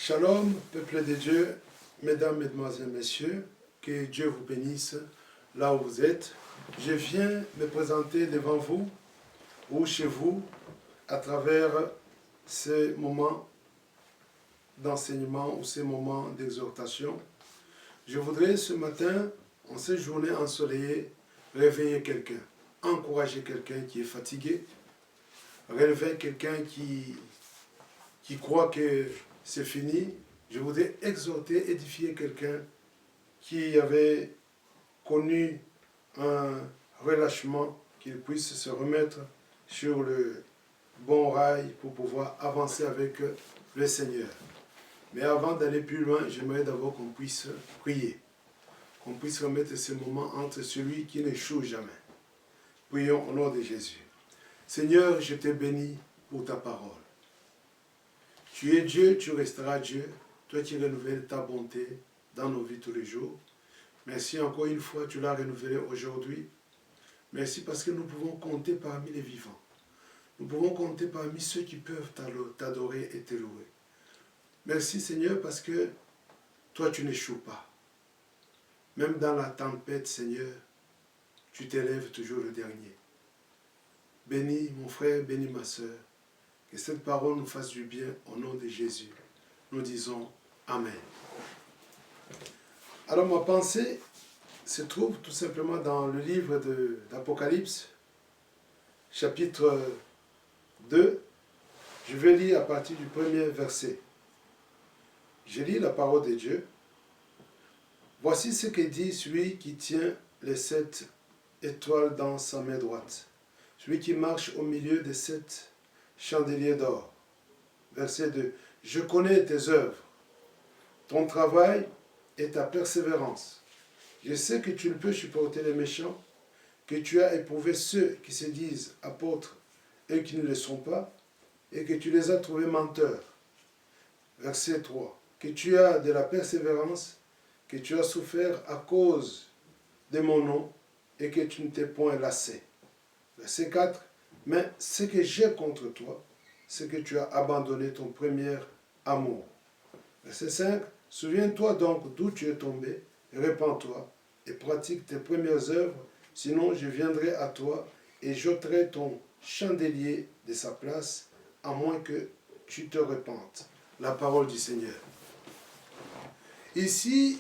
Shalom, peuple de Dieu, mesdames, mesdemoiselles, messieurs, que Dieu vous bénisse là où vous êtes. Je viens me présenter devant vous ou chez vous à travers ces moments d'enseignement ou ces moments d'exhortation. Je voudrais ce matin, en cette journée ensoleillée, réveiller quelqu'un, encourager quelqu'un qui est fatigué, relever quelqu'un qui croit que c'est fini. Je voudrais exhorter, édifier quelqu'un qui avait connu un relâchement, qu'il puisse se remettre sur le bon rail pour pouvoir avancer avec le Seigneur. Mais avant d'aller plus loin, j'aimerais d'abord qu'on puisse prier, qu'on puisse remettre ce moment entre celui qui n'échoue jamais. Prions au nom de Jésus. Seigneur, je te bénis pour ta parole. Tu es Dieu, tu resteras Dieu, toi qui renouvelles ta bonté dans nos vies tous les jours. Merci encore une fois, tu l'as renouvelé aujourd'hui. Merci parce que nous pouvons compter parmi les vivants. Nous pouvons compter parmi ceux qui peuvent t'adorer et te louer. Merci Seigneur parce que toi tu n'échoues pas. Même dans la tempête, Seigneur, tu t'élèves toujours le dernier. Bénis mon frère, bénis ma soeur. Que cette parole nous fasse du bien au nom de Jésus. Nous disons Amen. Alors ma pensée se trouve tout simplement dans le livre d'Apocalypse, chapitre 2. Je vais lire à partir du premier verset. Je lis la parole de Dieu. Voici ce que dit celui qui tient les 7 étoiles dans sa main droite, celui qui marche au milieu des 7 chandeliers d'or. Verset 2. Je connais tes œuvres, ton travail et ta persévérance. Je sais que tu ne peux supporter les méchants, que tu as éprouvé ceux qui se disent apôtres et qui ne le sont pas, et que tu les as trouvés menteurs. Verset 3. Que tu as de la persévérance, que tu as souffert à cause de mon nom, et que tu ne t'es point lassé. Verset 4. Mais ce que j'ai contre toi, c'est que tu as abandonné ton premier amour. Verset 5. Souviens-toi donc d'où tu es tombé, répands-toi et pratique tes premières œuvres, sinon je viendrai à toi et j'ôterai ton chandelier de sa place, à moins que tu te repentes. La parole du Seigneur. Ici,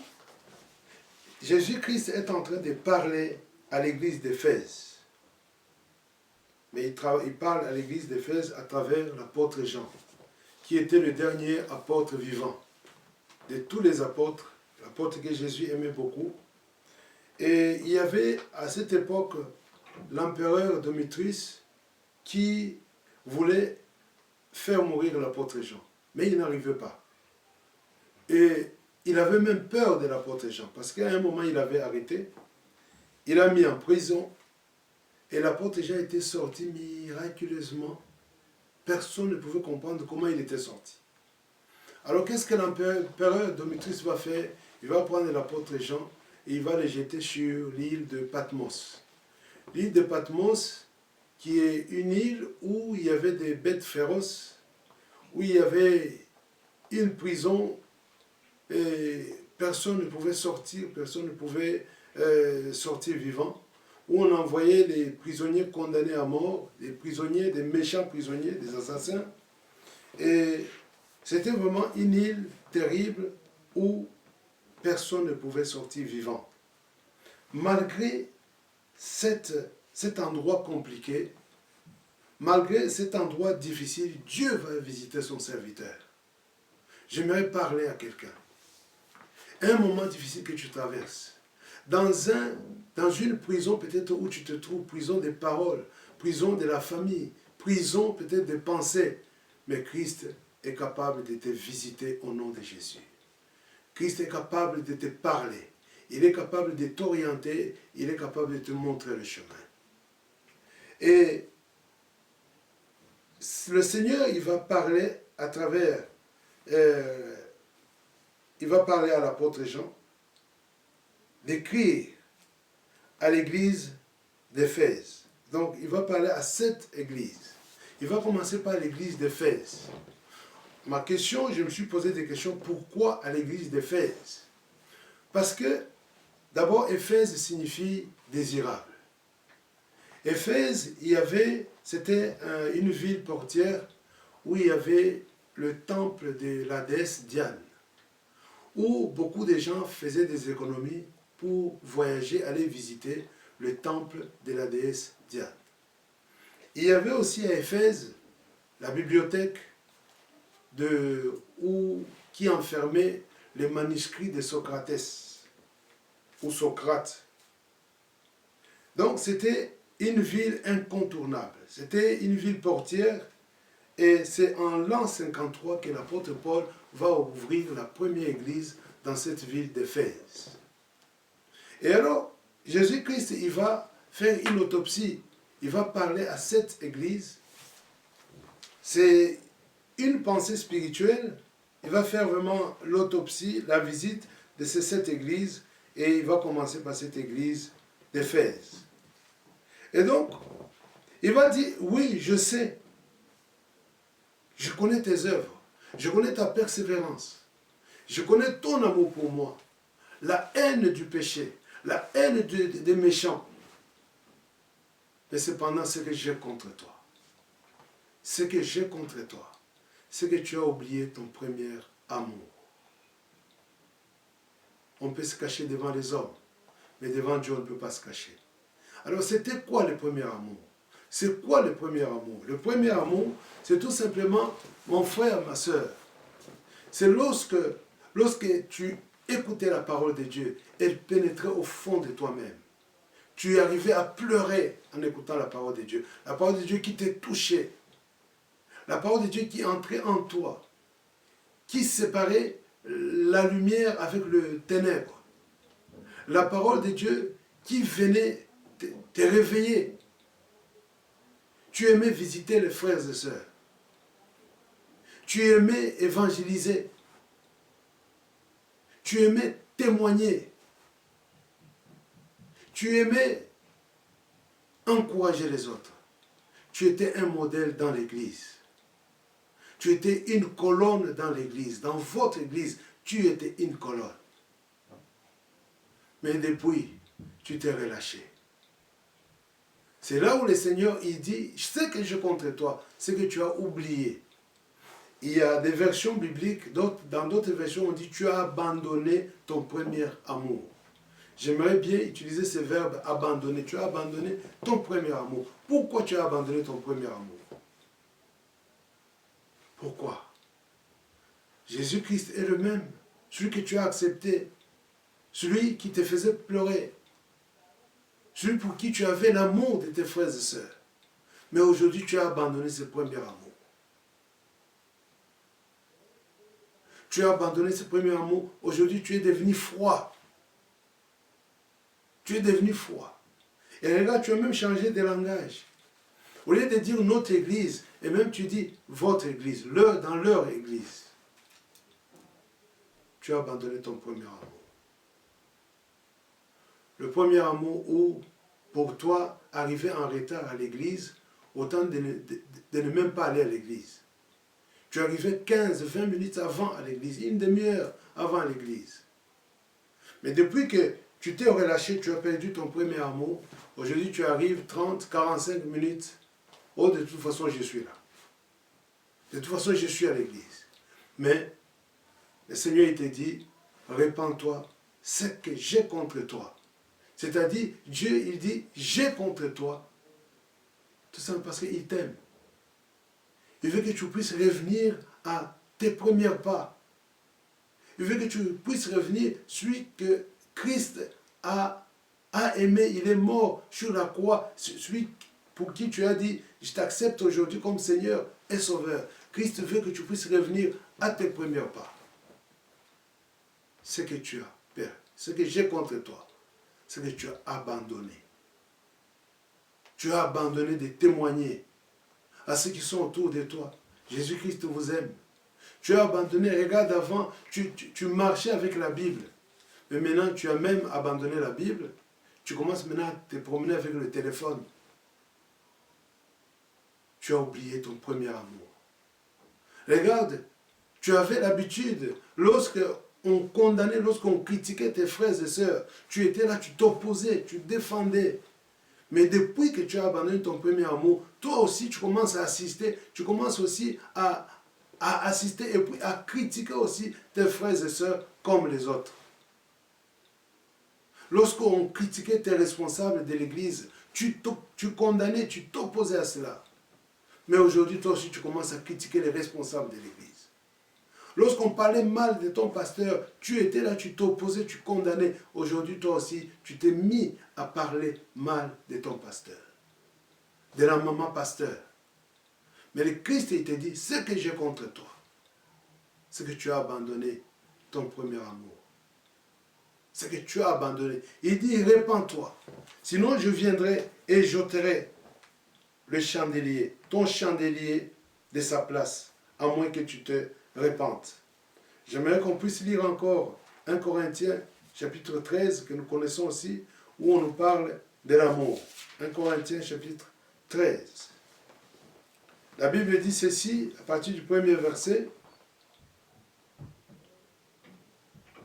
Jésus-Christ est en train de parler à l'église d'Éphèse. Mais il parle à l'église d'Éphèse à travers l'apôtre Jean, qui était le dernier apôtre vivant de tous les apôtres, l'apôtre que Jésus aimait beaucoup. Et il y avait à cette époque l'empereur Démétrius qui voulait faire mourir l'apôtre Jean, mais il n'arrivait pas. Et il avait même peur de l'apôtre Jean, parce qu'à un moment il avait arrêté, il l'a mis en prison, et l'apôtre Jean était sorti miraculeusement. Personne ne pouvait comprendre comment il était sorti. Alors qu'est-ce que l'empereur Démétrius va faire? Il va prendre l'apôtre Jean et il va le jeter sur l'île de Patmos. L'île de Patmos, qui est une île où il y avait des bêtes féroces, où il y avait une prison et personne ne pouvait sortir, personne ne pouvait sortir vivant, où on envoyait les prisonniers condamnés à mort, des prisonniers, des méchants prisonniers, des assassins. Et c'était vraiment une île terrible où personne ne pouvait sortir vivant. Malgré cet endroit compliqué, malgré cet endroit difficile, Dieu va visiter son serviteur. J'aimerais parler à quelqu'un. Un moment difficile que tu traverses. Dans une prison peut-être où tu te trouves, prison des paroles, prison de la famille, prison peut-être des pensées, mais Christ est capable de te visiter au nom de Jésus. Christ est capable de te parler. Il est capable de t'orienter. Il est capable de te montrer le chemin. Et le Seigneur, il va parler à travers... il va parler à l'apôtre Jean d'écrire à l'église d'Éphèse. Donc, il va parler à cette église. Il va commencer par l'église d'Éphèse. ma question, je me suis posé des questions. Pourquoi à l'église d'Éphèse? Parce que, d'abord, Éphèse signifie désirable. Éphèse, c'était une ville portière où il y avait le temple de la déesse Diane, où beaucoup de gens faisaient des économies pour voyager, aller visiter le temple de la déesse Diane. Il y avait aussi à Éphèse la bibliothèque qui enfermait les manuscrits de Socrates, ou Socrate. Donc c'était une ville incontournable, c'était une ville portière, et c'est en l'an 53 que l'apôtre Paul va ouvrir la première église dans cette ville d'Éphèse. Et alors, Jésus-Christ, il va faire une autopsie, il va parler à cette église. C'est une pensée spirituelle, il va faire vraiment l'autopsie, la visite de ces 7 églises, et il va commencer par cette église d'Éphèse. Et donc, il va dire, oui, je sais, je connais tes œuvres, je connais ta persévérance, je connais ton amour pour moi, la haine du péché, la haine des méchants. Mais cependant, ce que j'ai contre toi, ce que j'ai contre toi, c'est que tu as oublié ton premier amour. On peut se cacher devant les hommes, mais devant Dieu, on ne peut pas se cacher. Alors, c'était quoi le premier amour? C'est quoi le premier amour? Le premier amour, c'est tout simplement, mon frère, ma soeur, c'est lorsque tu écoutais la parole de Dieu, elle pénétrait au fond de toi-même. Tu arrivais à pleurer en écoutant la parole de Dieu. La parole de Dieu qui t'est touchée. La parole de Dieu qui entrait en toi. Qui séparait la lumière avec le ténèbre. La parole de Dieu qui venait te réveiller. Tu aimais visiter les frères et sœurs. Tu aimais évangéliser. Tu aimais témoigner. Tu aimais encourager les autres. Tu étais un modèle dans l'église. Tu étais une colonne dans l'église. Dans votre église, tu étais une colonne. Mais depuis, tu t'es relâché. C'est là où le Seigneur, il dit, je sais que je contre toi, c'est que tu as oublié. Il y a des versions bibliques, dans d'autres versions, on dit, tu as abandonné ton premier amour. J'aimerais bien utiliser ce verbe abandonner. Tu as abandonné ton premier amour. Pourquoi tu as abandonné ton premier amour? Pourquoi? Jésus-Christ est le même. Celui que tu as accepté. Celui qui te faisait pleurer. Celui pour qui tu avais l'amour de tes frères et sœurs. Mais aujourd'hui, tu as abandonné ce premier amour. Tu as abandonné ce premier amour. Aujourd'hui, tu es devenu froid. Tu es devenu froid. Et regarde, tu as même changé de langage. Au lieu de dire notre église, et même tu dis votre église, dans leur église. Tu as abandonné ton premier amour. Le premier amour où, pour toi, arriver en retard à l'église, autant de ne même pas aller à l'église. Tu arrivais 15-20 minutes avant à l'église, une demi-heure avant l'église. Mais depuis que tu t'es relâché, tu as perdu ton premier amour, aujourd'hui tu arrives 30-45 minutes. Oh, de toute façon, je suis là. De toute façon, je suis à l'église. Mais le Seigneur, il te dit, répands-toi, ce que j'ai contre toi. C'est-à-dire, Dieu, il dit, j'ai contre toi. Tout simplement parce qu'il t'aime. Il veut que tu puisses revenir à tes premiers pas. Il veut que tu puisses revenir celui que Christ a aimé. Il est mort sur la croix. Celui pour qui tu as dit, je t'accepte aujourd'hui comme Seigneur et Sauveur. Christ veut que tu puisses revenir à tes premiers pas. Ce que tu as, Père, ce que j'ai contre toi, c'est que tu as abandonné. Tu as abandonné de témoigner à ceux qui sont autour de toi. Jésus-Christ vous aime. Tu as abandonné, regarde avant, tu marchais avec la Bible. Mais maintenant, tu as même abandonné la Bible. Tu commences maintenant à te promener avec le téléphone. Tu as oublié ton premier amour. Regarde, Tu avais l'habitude, lorsque on condamnait, lorsqu'on critiquait tes frères et sœurs, tu étais là, tu t'opposais, tu défendais. Mais depuis que tu as abandonné ton premier amour, toi aussi tu commences à assister, tu commences aussi à assister et puis à critiquer aussi tes frères et sœurs comme les autres. Lorsqu'on critiquait tes responsables de l'église, tu condamnais, tu t'opposais à cela. Mais aujourd'hui, toi aussi, tu commences à critiquer les responsables de l'église. Lorsqu'on parlait mal de ton pasteur, tu étais là, tu t'opposais, tu condamnais. Aujourd'hui, toi aussi, tu t'es mis à parler mal de ton pasteur, de la maman pasteur. Mais le Christ, il te dit, ce que j'ai contre toi, c'est que tu as abandonné ton premier amour. C'est que tu as abandonné. Il dit, répands-toi. Sinon, je viendrai et j'ôterai le chandelier, ton chandelier de sa place, à moins que tu te répandes. J'aimerais qu'on puisse lire encore 1 Corinthiens, chapitre 13, que nous connaissons aussi, où on nous parle de l'amour. 1 Corinthiens, chapitre 13. La Bible dit ceci, à partir du premier verset.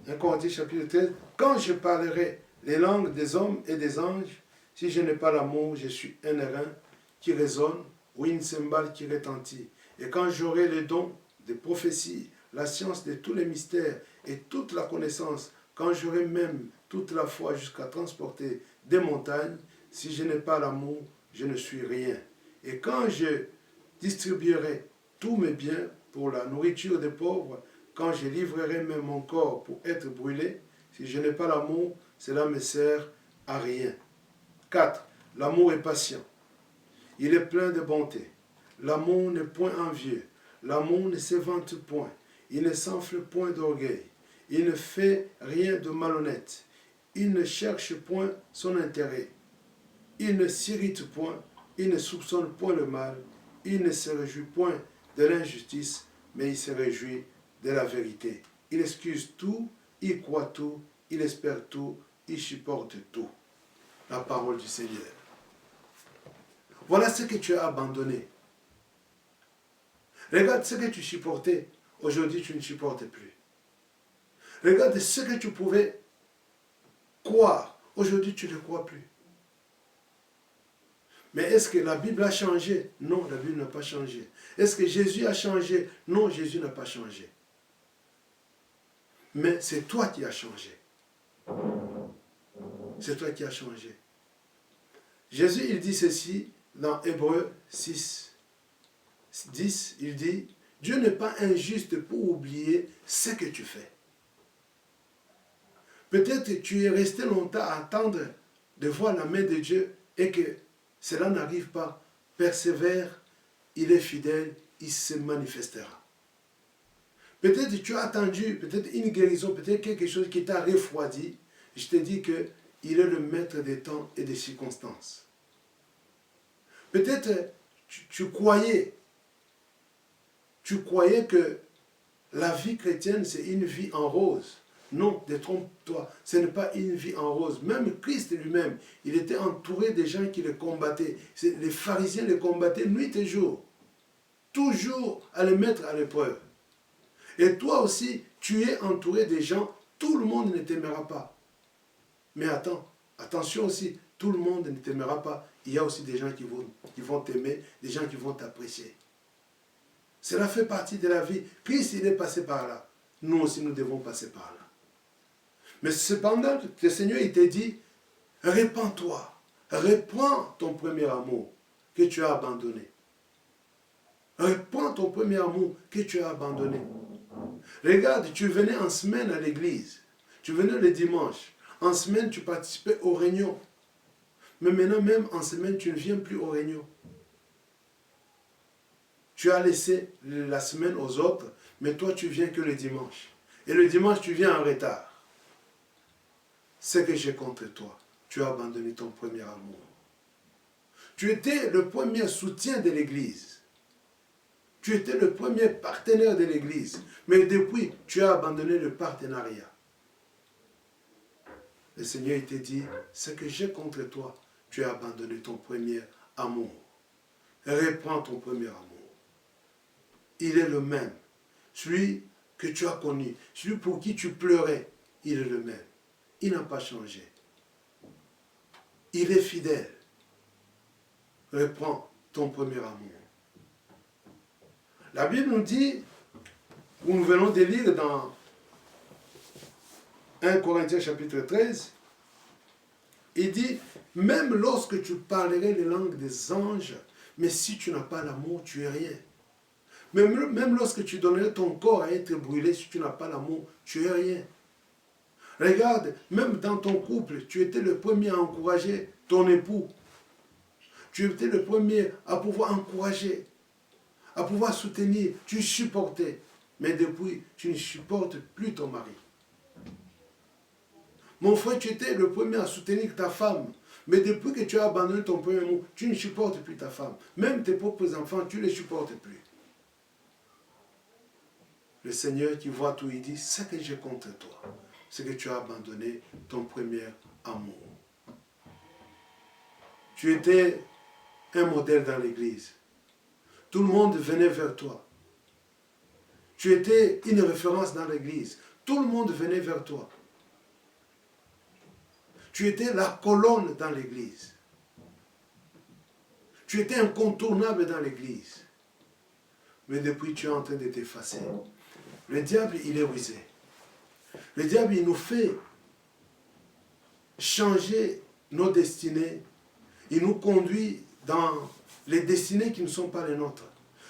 1 Corinthiens, chapitre 13. Quand je parlerai les langues des hommes et des anges, si je n'ai pas l'amour, je suis un airain qui résonne ou une cymbale qui retentit. Et quand j'aurai le don de prophétie, la science de tous les mystères et toute la connaissance, quand j'aurai même toute la foi jusqu'à transporter des montagnes, si je n'ai pas l'amour, je ne suis rien. Et quand je distribuerai tous mes biens pour la nourriture des pauvres, quand je livrerai même mon corps pour être brûlé, si je n'ai pas l'amour, cela me sert à rien. 4. L'amour est patient. Il est plein de bonté. L'amour n'est point envieux. L'amour ne s'évente point. Il ne s'enfle point d'orgueil. Il ne fait rien de malhonnête. Il ne cherche point son intérêt. Il ne s'irrite point. Il ne soupçonne point le mal. Il ne se réjouit point de l'injustice, mais il se réjouit de la vérité. Il excuse tout, il croit tout, il espère tout, il supporte tout. La parole du Seigneur. Voilà ce que tu as abandonné. Regarde ce que tu supportais. Aujourd'hui, tu ne supportes plus. Regarde ce que tu pouvais croire. Aujourd'hui, tu ne crois plus. Mais est-ce que la Bible a changé? Non, la Bible n'a pas changé. Est-ce que Jésus a changé? Non, Jésus n'a pas changé. Mais c'est toi qui as changé. C'est toi qui as changé. Jésus, il dit ceci dans Hébreux 6, 10, il dit, Dieu n'est pas injuste pour oublier ce que tu fais. Peut-être que tu es resté longtemps à attendre de voir la main de Dieu et que cela n'arrive pas. Persévère, il est fidèle, il se manifestera. Peut-être que tu as attendu, peut-être une guérison, peut-être quelque chose qui t'a refroidi. Je te dis qu'il est le maître des temps et des circonstances. Peut-être tu croyais que la vie chrétienne, c'est une vie en rose. Non, détrompe-toi, ce n'est pas une vie en rose. Même Christ lui-même, il était entouré des gens qui le combattaient. Les pharisiens le combattaient nuit et jour. Toujours à le mettre à l'épreuve. Et toi aussi, tu es entouré des gens, tout le monde ne t'aimera pas. Mais attention aussi, tout le monde ne t'aimera pas. Il y a aussi des gens qui vont t'aimer, des gens qui vont t'apprécier. Cela fait partie de la vie. Christ, il est passé par là. Nous aussi, nous devons passer par là. Mais cependant, le Seigneur, il t'a dit, répands-toi, reprends ton premier amour que tu as abandonné. Reprends ton premier amour que tu as abandonné. Regarde, tu venais en semaine à l'église. Tu venais le dimanche. En semaine, tu participais aux réunions. Mais maintenant, même en semaine, tu ne viens plus aux réunions. Tu as laissé la semaine aux autres, mais toi, tu viens que le dimanche. Et le dimanche, tu viens en retard. Ce que j'ai contre toi, tu as abandonné ton premier amour. Tu étais le premier soutien de l'église. Tu étais le premier partenaire de l'église. Mais depuis, tu as abandonné le partenariat. Le Seigneur il t'a dit, ce que j'ai contre toi, tu as abandonné ton premier amour. Reprends ton premier amour. Il est le même. celui que tu as connu, celui pour qui tu pleurais, il est le même. Il n'a pas changé. Il est fidèle. Reprends ton premier amour. La Bible nous dit, où nous venons de lire dans 1 Corinthiens chapitre 13, il dit, même lorsque tu parlerais les langues des anges, mais si tu n'as pas l'amour, tu es rien. Même lorsque tu donnerais ton corps à être brûlé, si tu n'as pas l'amour, tu es rien. Regarde, même dans ton couple, tu étais le premier à encourager ton époux. Tu étais le premier à pouvoir encourager, à pouvoir soutenir. Tu supportais. Mais depuis, tu ne supportes plus ton mari. Mon frère, tu étais le premier à soutenir ta femme. Mais depuis que tu as abandonné ton premier amour, tu ne supportes plus ta femme. Même tes propres enfants, tu ne les supportes plus. Le Seigneur qui voit tout, il dit, ce que j'ai contre toi, c'est que tu as abandonné ton premier amour. Tu étais un modèle dans l'église. Tout le monde venait vers toi. Tu étais une référence dans l'église. Tout le monde venait vers toi. Tu étais la colonne dans l'église. Tu étais incontournable dans l'église. Mais depuis, tu es en train de t'effacer. Le diable, il est rusé. Le diable, il nous fait changer nos destinées. Il nous conduit dans les destinées qui ne sont pas les nôtres.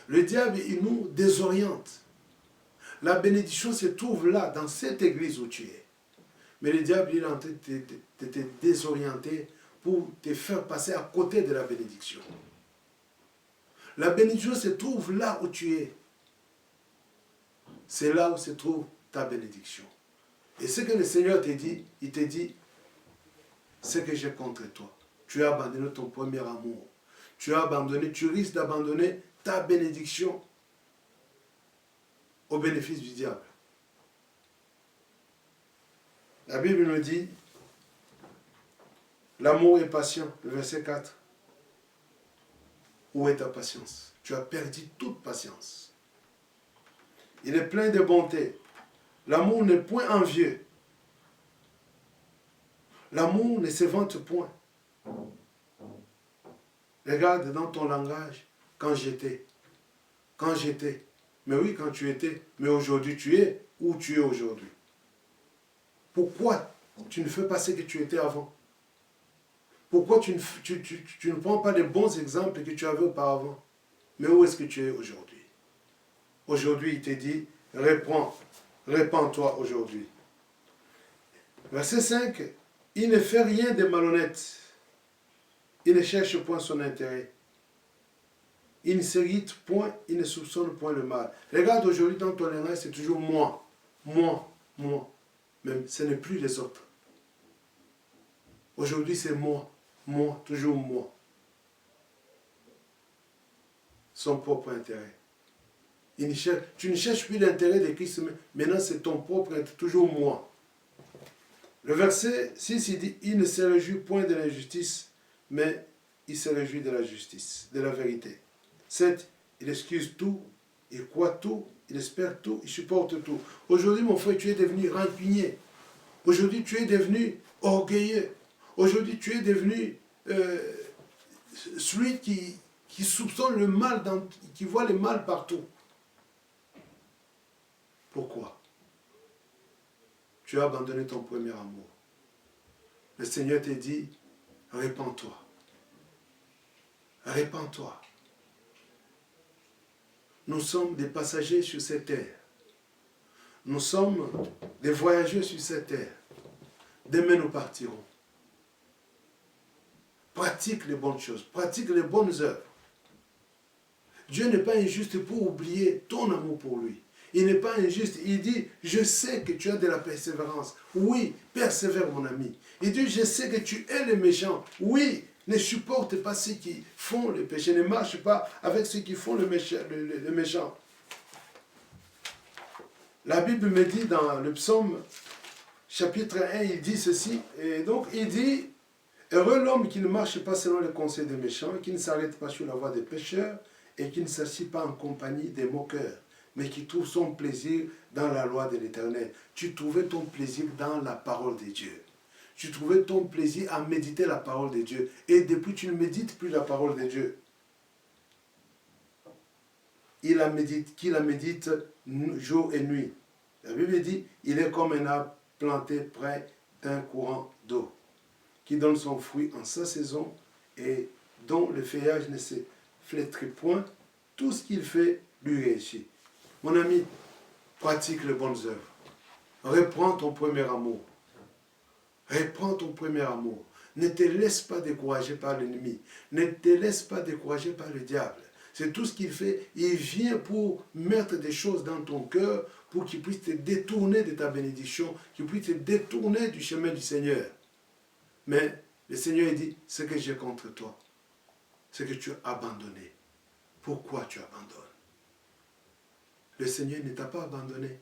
Le diable, il nous désoriente. La bénédiction se trouve là, dans cette église où tu es. Mais le diable, il est en train de te désorienter pour te faire passer à côté de la bénédiction. La bénédiction se trouve là où tu es. C'est là où se trouve ta bénédiction. Et ce que le Seigneur te dit, il te dit, ce que j'ai contre toi. Tu as abandonné ton premier amour. Tu as abandonné, tu risques d'abandonner ta bénédiction au bénéfice du diable. La Bible nous dit, l'amour est patient, le verset 4. Où est ta patience? Tu as perdu toute patience. Il est plein de bonté. L'amour n'est point envieux. L'amour ne se vante point. Regarde dans ton langage, quand j'étais. Quand j'étais. Mais oui, quand tu étais. Mais aujourd'hui, tu es où tu es aujourd'hui. Pourquoi tu ne fais pas ce que tu étais avant? Pourquoi tu ne prends pas les bons exemples que tu avais auparavant? Mais où est-ce que tu es aujourd'hui? Aujourd'hui, il te dit, répands-toi aujourd'hui. Verset 5, il ne fait rien de malhonnête. Il ne cherche point son intérêt. Il ne s'irrite point, il ne soupçonne point le mal. Regarde aujourd'hui dans ton langage, c'est toujours moi, moi, moi. Même ce n'est plus les autres. Aujourd'hui, c'est moi, moi, toujours moi. Son propre intérêt. Tu ne cherches plus l'intérêt de Christ, mais maintenant c'est ton propre intérêt, toujours moi. Le verset 6, il dit, il ne se réjouit point de l'injustice, mais il se réjouit de la justice, de la vérité. 7, il excuse tout, il croit tout, il espère tout, il supporte tout. Aujourd'hui, mon frère, tu es devenu rancunier. Aujourd'hui, tu es devenu orgueilleux. Aujourd'hui, tu es devenu celui qui soupçonne le mal, qui voit le mal partout. Pourquoi? Tu as abandonné ton premier amour. Le Seigneur te dit, répands-toi. Répands-toi. Nous sommes des passagers sur cette terre. Nous sommes des voyageurs sur cette terre. Demain, nous partirons. Pratique les bonnes choses. Pratique les bonnes œuvres. Dieu n'est pas injuste pour oublier ton amour pour lui. Il n'est pas injuste. Il dit, je sais que tu as de la persévérance. Oui, persévère mon ami. Il dit, je sais que tu es le méchant. Oui, ne supporte pas ceux qui font le péché. Ne marche pas avec ceux qui font le méchant. La Bible me dit dans le psaume chapitre 1, il dit ceci. Et donc il dit, heureux l'homme qui ne marche pas selon les conseils des méchants, qui ne s'arrête pas sur la voie des pécheurs et qui ne s'assied pas en compagnie des moqueurs. mais qui trouve son plaisir dans la loi de l'Éternel. Tu trouvais ton plaisir dans la parole de Dieu. Tu trouvais ton plaisir à méditer la parole de Dieu. Et depuis, tu ne médites plus la parole de Dieu. Qui la médite jour et nuit. La Bible dit, il est comme un arbre planté près d'un courant d'eau, qui donne son fruit en sa saison et dont le feuillage ne se flétrit point. Tout ce qu'il fait lui réussit. Mon ami, pratique les bonnes œuvres. Reprends ton premier amour. Reprends ton premier amour. Ne te laisse pas décourager par l'ennemi. Ne te laisse pas décourager par le diable. C'est tout ce qu'il fait. Il vient pour mettre des choses dans ton cœur pour qu'il puisse te détourner de ta bénédiction, qu'il puisse te détourner du chemin du Seigneur. Mais le Seigneur dit, ce que j'ai contre toi, c'est que tu as abandonné. Pourquoi tu abandonnes? Le Seigneur ne t'a pas abandonné.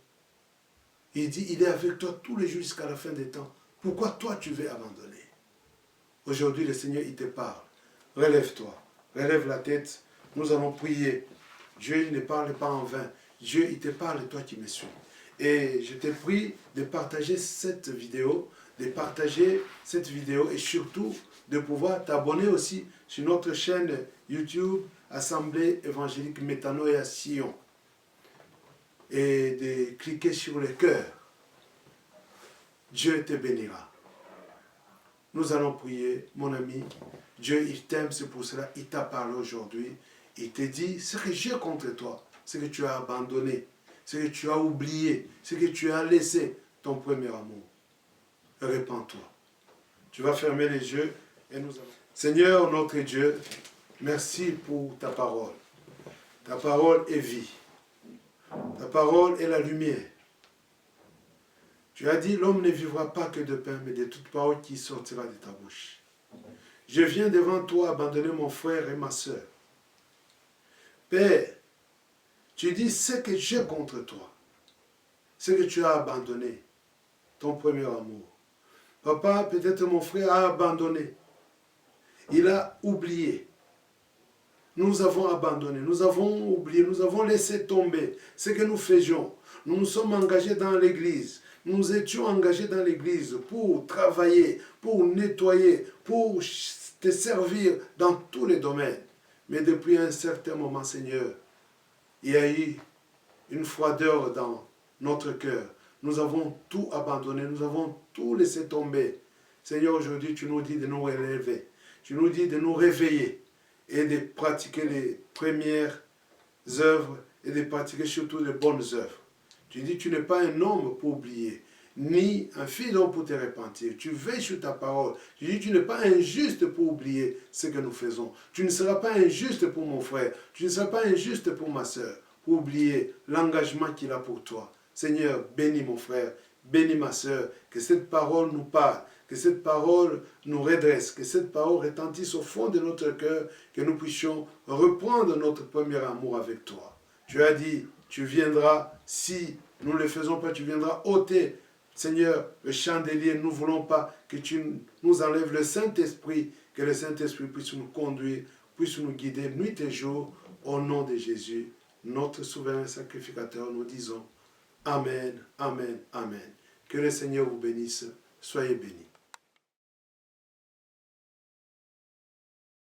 Il dit, il est avec toi tous les jours jusqu'à la fin des temps. Pourquoi toi tu veux abandonner? Aujourd'hui, le Seigneur, il te parle. Relève-toi, relève la tête. Nous allons prier. Dieu ne parle pas en vain. Dieu, il te parle, toi qui me suis. Et je te prie de partager cette vidéo, et surtout de pouvoir t'abonner aussi sur notre chaîne YouTube Assemblée évangélique Métanoïa Sion et de cliquer sur le cœur. Dieu te bénira. Nous allons prier, mon ami. Dieu, il t'aime, c'est pour cela qu'il t'a parlé aujourd'hui. Il te dit, ce que j'ai contre toi, c'est que tu as abandonné, c'est que tu as oublié, c'est que tu as laissé ton premier amour. Répands-toi. Tu vas fermer les yeux et nous allons. Seigneur, notre Dieu, merci pour ta parole. Ta parole est vie. Ta parole est la lumière. Tu as dit, l'homme ne vivra pas que de pain, mais de toute parole qui sortira de ta bouche. Je viens devant toi abandonner mon frère et ma soeur. Père, tu dis ce que j'ai contre toi, ce que tu as abandonné, ton premier amour. Papa, peut-être mon frère a abandonné. Il a oublié. Nous avons abandonné, nous avons oublié, nous avons laissé tomber ce que nous faisions. Nous nous sommes engagés dans l'église. Nous étions engagés dans l'église pour travailler, pour nettoyer, pour te servir dans tous les domaines. Mais depuis un certain moment, Seigneur, il y a eu une froideur dans notre cœur. Nous avons tout abandonné, nous avons tout laissé tomber. Seigneur, aujourd'hui, tu nous dis de nous relever. Tu nous dis de nous réveiller et de pratiquer les premières œuvres et de pratiquer surtout les bonnes œuvres. Tu dis, tu n'es pas un homme pour oublier, ni un fils d'homme pour te repentir. Tu veilles sur ta parole. Tu dis, tu n'es pas injuste pour oublier ce que nous faisons. Tu ne seras pas injuste pour mon frère. Tu ne seras pas injuste pour ma soeur, pour oublier l'engagement qu'il a pour toi. Seigneur, bénis mon frère, bénis ma soeur, que cette parole nous parle, que cette parole nous redresse, que cette parole retentisse au fond de notre cœur, que nous puissions reprendre notre premier amour avec toi. Tu as dit, tu viendras, si nous ne le faisons pas, tu viendras ôter, Seigneur, le chandelier. Nous ne voulons pas que tu nous enlèves le Saint-Esprit, que le Saint-Esprit puisse nous conduire, puisse nous guider nuit et jour, au nom de Jésus, notre souverain sacrificateur. Nous disons Amen, Amen, Amen. Que le Seigneur vous bénisse. Soyez bénis.